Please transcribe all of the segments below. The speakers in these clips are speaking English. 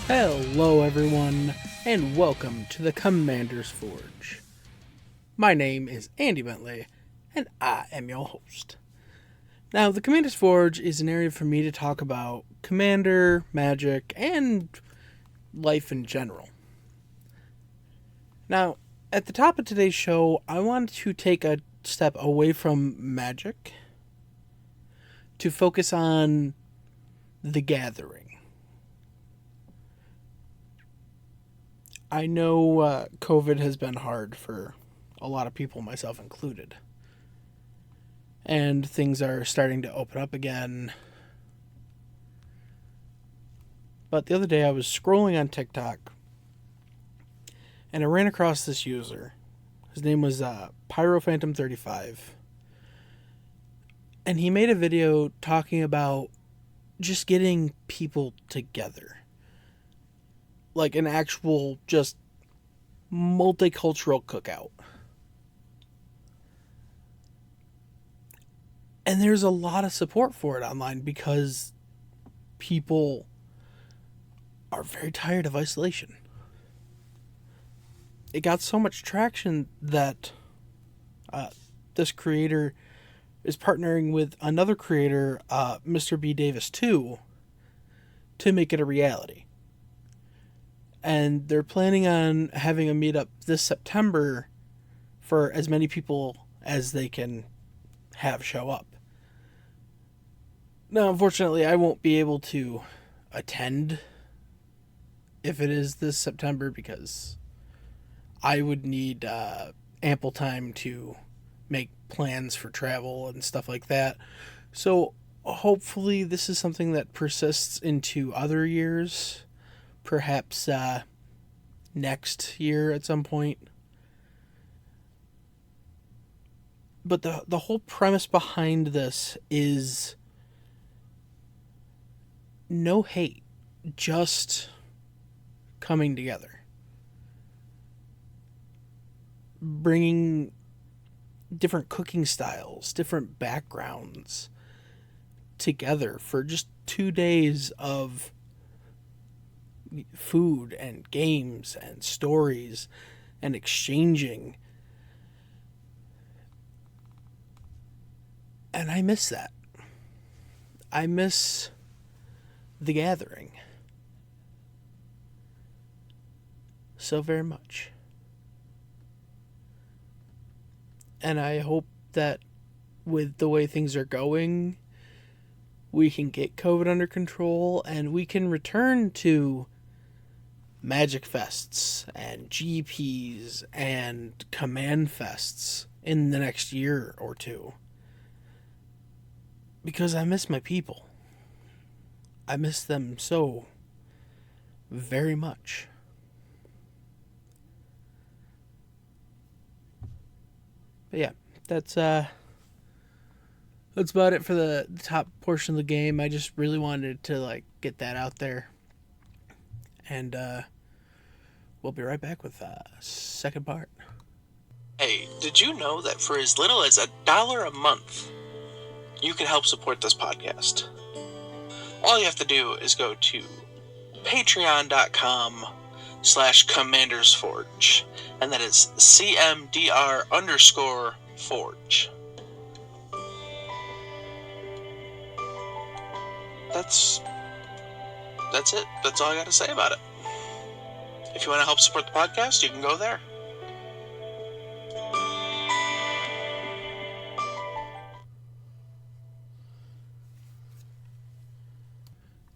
Hello everyone, and welcome to the Commander's Forge. My name is Andy Bentley, and I am your host. Now, the Commander's Forge is an area for me to talk about Commander, magic, and life in general. Now, at the top of today's show, I wanted to take a step away from magic to focus on the gathering. I know COVID has been hard for a lot of people, myself included. And things are starting to open up again. But the other day I was scrolling on TikTok and I ran across this user. His name was PyroPhantom35. And he made a video talking about just getting people together. Like an actual, just multicultural cookout. And there's a lot of support for it online because people are very tired of isolation. It got so much traction that this creator is partnering with another creator, Mr. B. Davis 2, to make it a reality. And they're planning on having a meetup this September for as many people as they can have show up. Now, unfortunately, I won't be able to attend if it is this September because I would need ample time to make plans for travel and stuff like that. So hopefully this is something that persists into other years. Perhaps next year at some point. But the whole premise behind this is no hate, just coming together. Bringing different cooking styles, different backgrounds together for just 2 days of food and games and stories and exchanging. And I miss that. I miss the gathering so very much. And I hope that with the way things are going, we can get COVID under control and we can return to Magic Fests and GPs and Command Fests in the next year or two. Because I miss my people. I miss them so very much. But yeah, that's about it for the top portion of the game. I just really wanted to get that out there. And we'll be right back with the second part. Hey, did you know that for as little as $1 a month, you can help support this podcast? All you have to do is go to patreon.com/commandersforge, and that is CMDR_forge. That's it. That's all I got to say about it. If you want to help support the podcast, you can go there.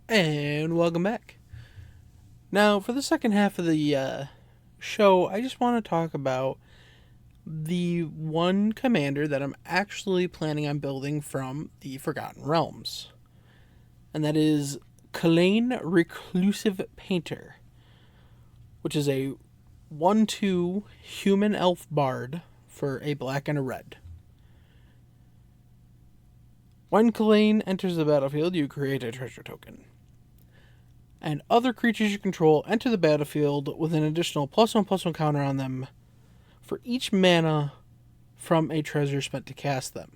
And welcome back. Now, for the second half of the show, I just want to talk about the one commander that I'm actually planning on building from the Forgotten Realms. And that is Kalain Reclusive Painter, which is a 1/2 human elf bard for a black and a red. When Kalain enters the battlefield, you create a treasure token. And other creatures you control enter the battlefield with an additional +1/+1 counter on them for each mana from a treasure spent to cast them.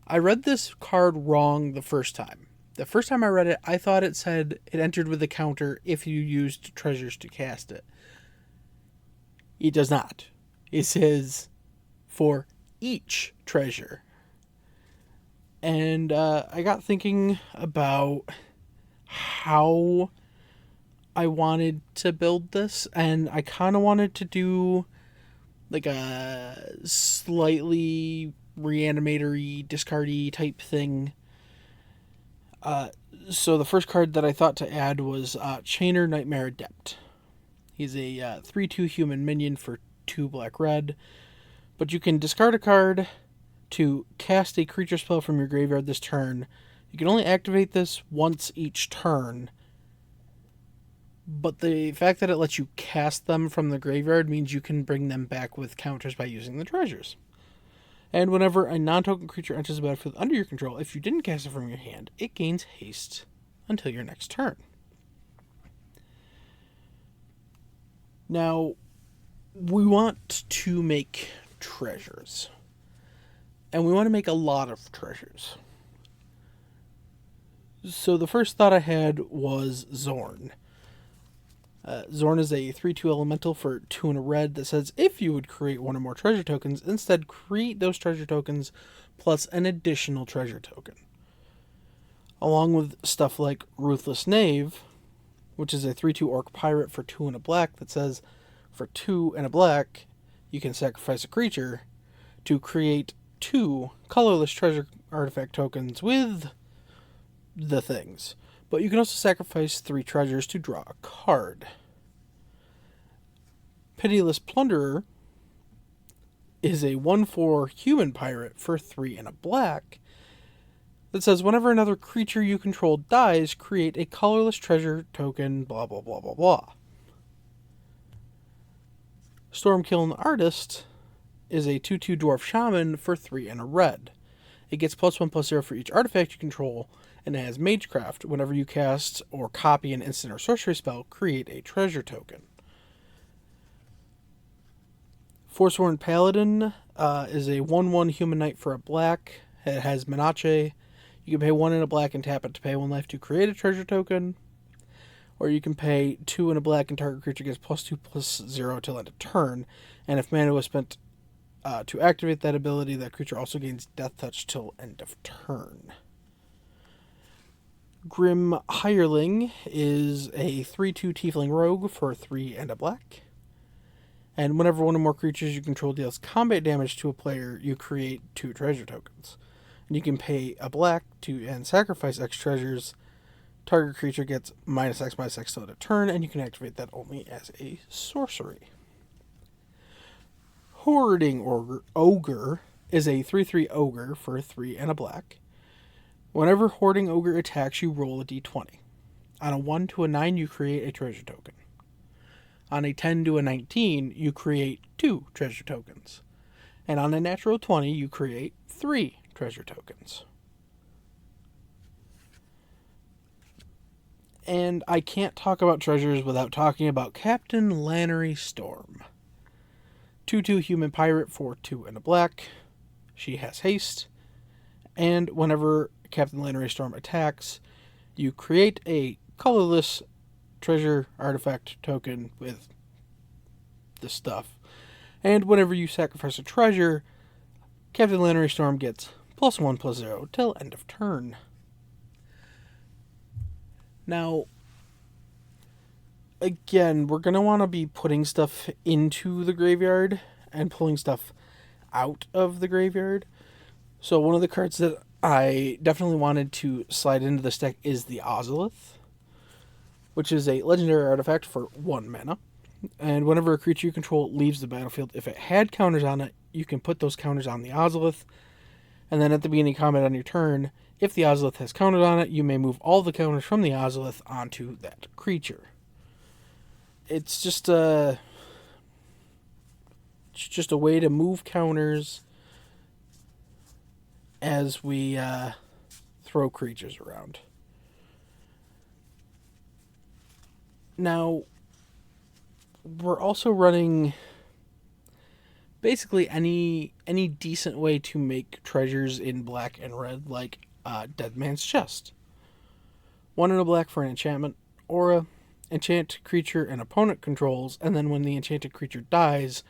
I read this card wrong the first time. The first time I read it, I thought it said it entered with a counter if you used treasures to cast it. It does not. It says for each treasure. And I got thinking about how I wanted to build this, and I kind of wanted to do like a slightly reanimatory, discardy type thing. So the first card that I thought to add was Chainer Nightmare Adept. He's a 3/2 human minion for 2 black red, but you can discard a card to cast a creature spell from your graveyard this turn. You can only activate this once each turn, but the fact that it lets you cast them from the graveyard means you can bring them back with counters by using the treasures. And whenever a non-token creature enters the battlefield under your control, if you didn't cast it from your hand, it gains haste until your next turn. Now, we want to make treasures. And we want to make a lot of treasures. So the first thought I had was Zorn. Zorn is a 3/2 elemental for 2 and a red that says if you would create one or more treasure tokens, instead create those treasure tokens plus an additional treasure token. Along with stuff like Ruthless Knave, which is a 3/2 orc pirate for 2 and a black that says for 2 and a black, you can sacrifice a creature to create 2 colorless treasure artifact tokens with the things. But you can also sacrifice 3 treasures to draw a card. Pitiless Plunderer is a 1/4 human pirate for 3 and a black that says whenever another creature you control dies, create a colorless treasure token, blah blah blah blah blah. Stormkiln Artist is a 2/2 dwarf shaman for 3 and a red. It gets +1/+0 for each artifact you control, and it has Magecraft. Whenever you cast or copy an instant or sorcery spell, create a treasure token. Forsworn Paladin is a 1/1 human knight for a black. It has Menache. You can pay 1 and a black and tap it to pay 1 life to create a treasure token. Or you can pay 2 and a black and target creature gets +2/+0 till end of turn. And if mana was spent to activate that ability, that creature also gains Death Touch till end of turn. Grim Hireling is a 3/2 tiefling rogue for 3 and a black. And whenever one or more creatures you control deals combat damage to a player, you create 2 treasure tokens. And you can pay a black and sacrifice X treasures. Target creature gets -X/-X till end of turn, and you can activate that only as a sorcery. Hoarding Ogre is a 3/3 ogre for 3 and a black. Whenever Hoarding Ogre attacks, you roll a d20. On a 1 to a 9, you create a treasure token. On a 10 to a 19, you create 2 treasure tokens. And on a natural 20, you create 3 treasure tokens. And I can't talk about treasures without talking about Captain Lannery Storm. 2/2 human pirate for 2 and a black. She has haste. And whenever Captain Lannery Storm attacks, you create a colorless treasure artifact token with this stuff. And whenever you sacrifice a treasure, Captain Lannery Storm gets +1/+0 till end of turn. Now, again, we're going to want to be putting stuff into the graveyard and pulling stuff out of the graveyard. So one of the cards that I definitely wanted to slide into this deck is the Ozolith, which is a legendary artifact for 1 mana. And whenever a creature you control leaves the battlefield, if it had counters on it, you can put those counters on the Ozolith. And then at the beginning of combat on your turn, if the Ozolith has counters on it, you may move all the counters from the Ozolith onto that creature. It's just a way to move counters as we throw creatures around. Now, we're also running basically any decent way to make treasures in black and red, like Dead Man's Chest. 1 and a black for an enchantment, aura, enchant creature an opponent controls, and then when the enchanted creature dies,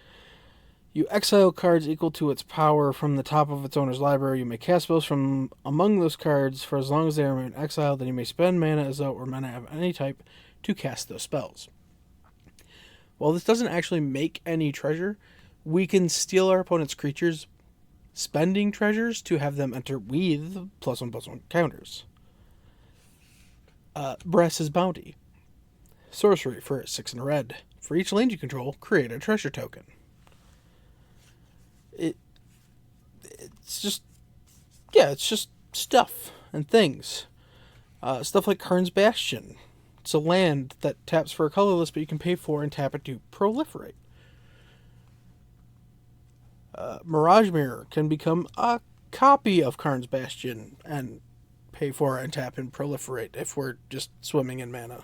you exile cards equal to its power from the top of its owner's library. You may cast spells from among those cards for as long as they remain exiled, then you may spend mana as though or mana of any type to cast those spells. While this doesn't actually make any treasure, we can steal our opponent's creatures, spending treasures to have them enter with +1/+1 counters. Brass's Bounty. Sorcery for 6 and a red. For each land you control, create a treasure token. It's just stuff and things. Stuff like Karn's Bastion. It's a land that taps for a colorless, but you can pay for and tap it to proliferate. Mirage Mirror can become a copy of Karn's Bastion and pay for and tap and proliferate if we're just swimming in mana.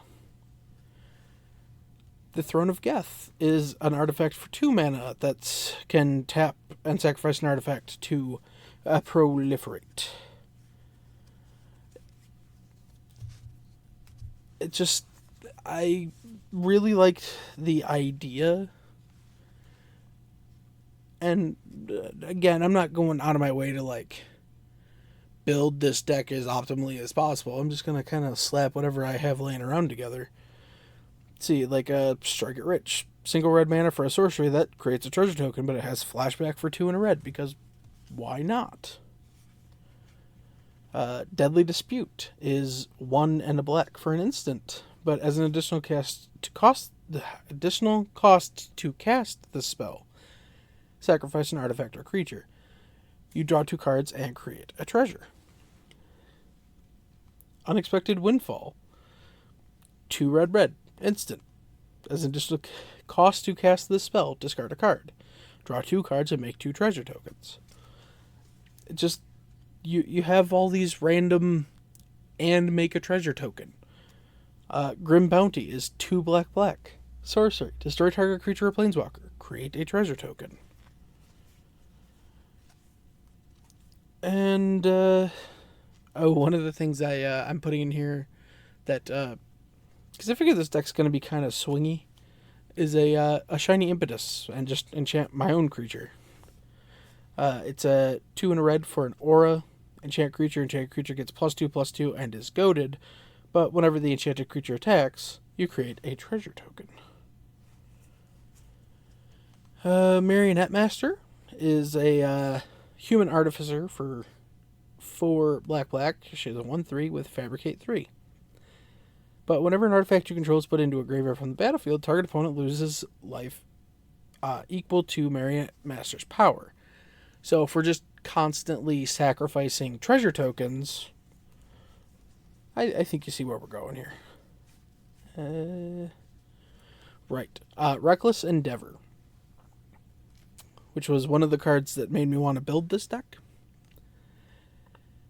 The Throne of Geth is an artifact for 2 mana that can tap and sacrifice an artifact to proliferate. I really liked the idea. And again, I'm not going out of my way to build this deck as optimally as possible. I'm just going to kind of slap whatever I have laying around together. See, a Strike It Rich. Single red mana for a sorcery that creates a treasure token, but it has flashback for 2 and a red, because why not? Deadly Dispute is 1 and a black for an instant, but as an additional cost to cast the spell, sacrifice an artifact or creature. You draw 2 cards and create a treasure. Unexpected Windfall. 2 red, instant. As an additional cost to cast this spell, discard a card. Draw 2 cards and make 2 treasure tokens. You have all these random and make a treasure token. Grim Bounty is 2 black. Sorcery. Destroy target creature or planeswalker. Create a treasure token. And, one of the things I'm putting in here that, because I figure this deck's going to be kind of swingy, is a Shiny Impetus, and just enchant my own creature. It's a 2 and a red for an aura. Enchant creature gets +2/+2 and is goaded, but whenever the enchanted creature attacks, you create a treasure token. Marionette Master is a human artificer for 4 black. She has a 1/3 with Fabricate 3. But whenever an artifact you control is put into a graveyard from the battlefield, target opponent loses life equal to Marionette Master's power. So if we're just constantly sacrificing treasure tokens, I think you see where we're going here. Right. Reckless Endeavor, which was one of the cards that made me want to build this deck,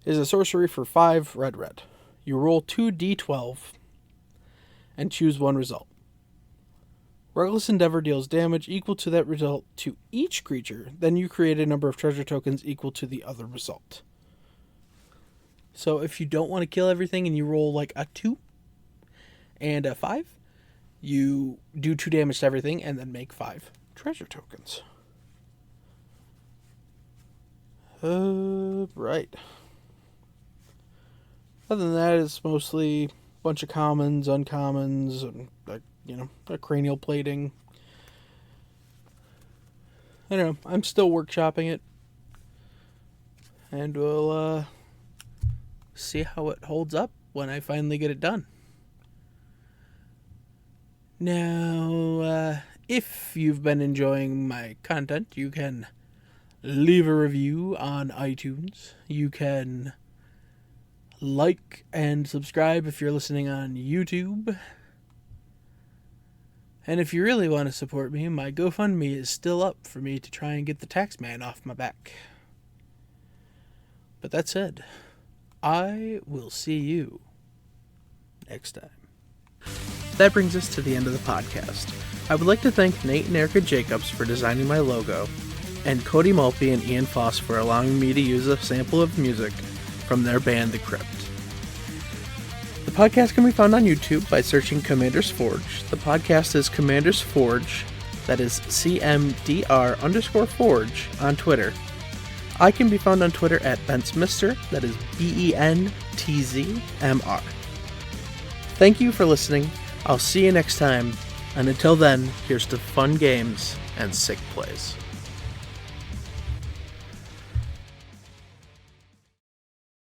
is a sorcery for 5 red. You roll 2d12 and choose 1 result. Reckless Endeavor deals damage equal to that result to each creature. Then you create a number of treasure tokens equal to the other result. So if you don't want to kill everything and you roll a 2 and a 5, you do 2 damage to everything and then make 5 treasure tokens. Right. Other than that, it's mostly a bunch of commons, uncommons, and a cranial plating. I don't know. I'm still workshopping it, and we'll see how it holds up when I finally get it done. Now, if you've been enjoying my content, you can leave a review on iTunes. You can like and subscribe if you're listening on YouTube. And if you really want to support me, my GoFundMe is still up for me to try and get the tax man off my back. But that said, I will see you next time. That brings us to the end of the podcast. I would like to thank Nate and Erica Jacobs for designing my logo, and Cody Malpe and Ian Foss for allowing me to use a sample of music from their band The Crypt. The podcast can be found on YouTube by searching Commander's Forge. The podcast is Commander's Forge, that is CMDR_Forge on Twitter. I can be found on Twitter at BentzMr, that is BENTZMR. Thank you for listening. I'll see you next time, and until then, here's to fun games and sick plays.